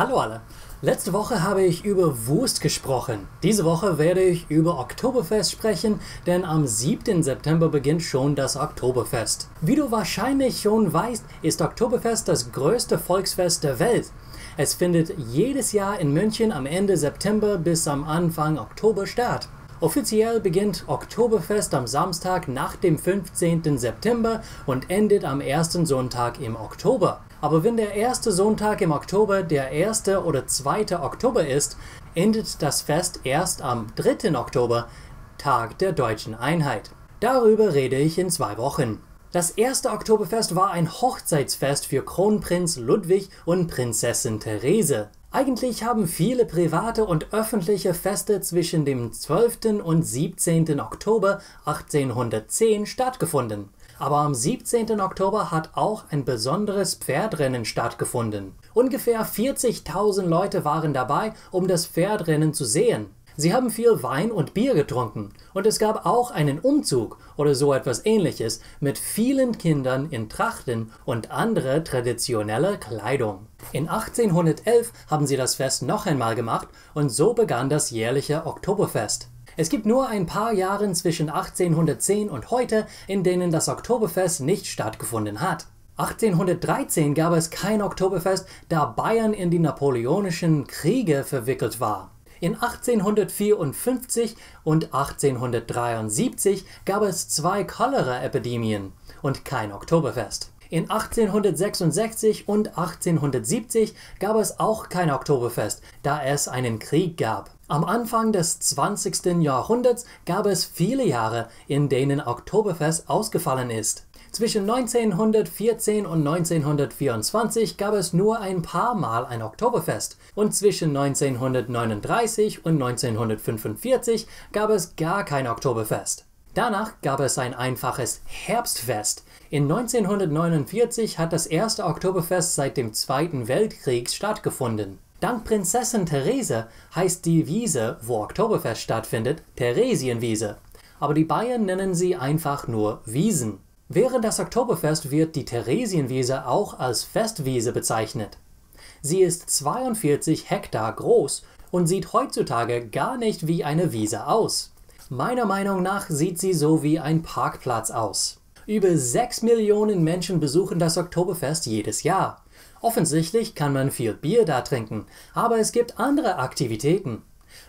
Hallo alle! Letzte Woche habe ich über Wurst gesprochen. Diese Woche werde ich über Oktoberfest sprechen, denn am 7. September beginnt schon das Oktoberfest. Wie du wahrscheinlich schon weißt, ist Oktoberfest das größte Volksfest der Welt. Es findet jedes Jahr in München am Ende September bis am Anfang Oktober statt. Offiziell beginnt Oktoberfest am Samstag nach dem 15. September und endet am ersten Sonntag im Oktober. Aber wenn der erste Sonntag im Oktober der 1. oder 2. Oktober ist, endet das Fest erst am 3. Oktober, Tag der Deutschen Einheit. Darüber rede ich in 2 Wochen. Das erste Oktoberfest war ein Hochzeitsfest für Kronprinz Ludwig und Prinzessin Therese. Eigentlich haben viele private und öffentliche Feste zwischen dem 12. und 17. Oktober 1810 stattgefunden. Aber am 17. Oktober hat auch ein besonderes Pferdrennen stattgefunden. Ungefähr 40.000 Leute waren dabei, um das Pferdrennen zu sehen. Sie haben viel Wein und Bier getrunken und es gab auch einen Umzug oder so etwas Ähnliches mit vielen Kindern in Trachten und andere traditionelle Kleidung. In 1811 haben sie das Fest noch einmal gemacht und so begann das jährliche Oktoberfest. Es gibt nur ein paar Jahre zwischen 1810 und heute, in denen das Oktoberfest nicht stattgefunden hat. 1813 gab es kein Oktoberfest, da Bayern in die napoleonischen Kriege verwickelt war. In 1854 und 1873 gab es 2 Cholera-Epidemien und kein Oktoberfest. In 1866 und 1870 gab es auch kein Oktoberfest, da es einen Krieg gab. Am Anfang des 20. Jahrhunderts gab es viele Jahre, in denen Oktoberfest ausgefallen ist. Zwischen 1914 und 1924 gab es nur ein paar Mal ein Oktoberfest und zwischen 1939 und 1945 gab es gar kein Oktoberfest. Danach gab es ein einfaches Herbstfest. In 1949 hat das erste Oktoberfest seit dem Zweiten Weltkrieg stattgefunden. Dank Prinzessin Therese heißt die Wiese, wo Oktoberfest stattfindet, Theresienwiese. Aber die Bayern nennen sie einfach nur Wiesen. Während des Oktoberfest wird die Theresienwiese auch als Festwiese bezeichnet. Sie ist 42 Hektar groß und sieht heutzutage gar nicht wie eine Wiese aus. Meiner Meinung nach sieht sie so wie ein Parkplatz aus. Über 6 Millionen Menschen besuchen das Oktoberfest jedes Jahr. Offensichtlich kann man viel Bier da trinken, aber es gibt andere Aktivitäten.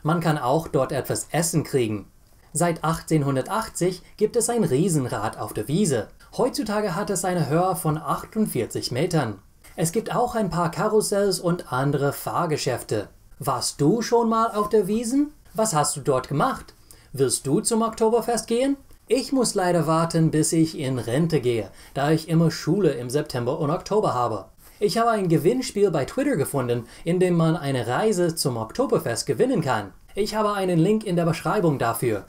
Man kann auch dort etwas Essen kriegen. Seit 1880 gibt es ein Riesenrad auf der Wiese. Heutzutage hat es eine Höhe von 48 Metern. Es gibt auch ein paar Karussells und andere Fahrgeschäfte. Warst du schon mal auf der Wiesn? Was hast du dort gemacht? Willst du zum Oktoberfest gehen? Ich muss leider warten, bis ich in Rente gehe, da ich immer Schule im September und Oktober habe. Ich habe ein Gewinnspiel bei Twitter gefunden, in dem man eine Reise zum Oktoberfest gewinnen kann. Ich habe einen Link in der Beschreibung dafür.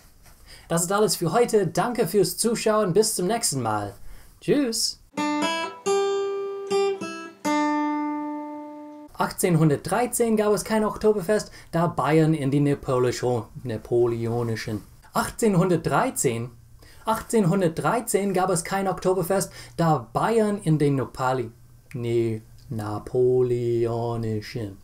Das ist alles für heute. Danke fürs Zuschauen. Bis zum nächsten Mal. Tschüss. 1813 gab es kein Oktoberfest, da Bayern in die napoleonischen. 1813 gab es kein Oktoberfest, da Bayern in den napoleonischen.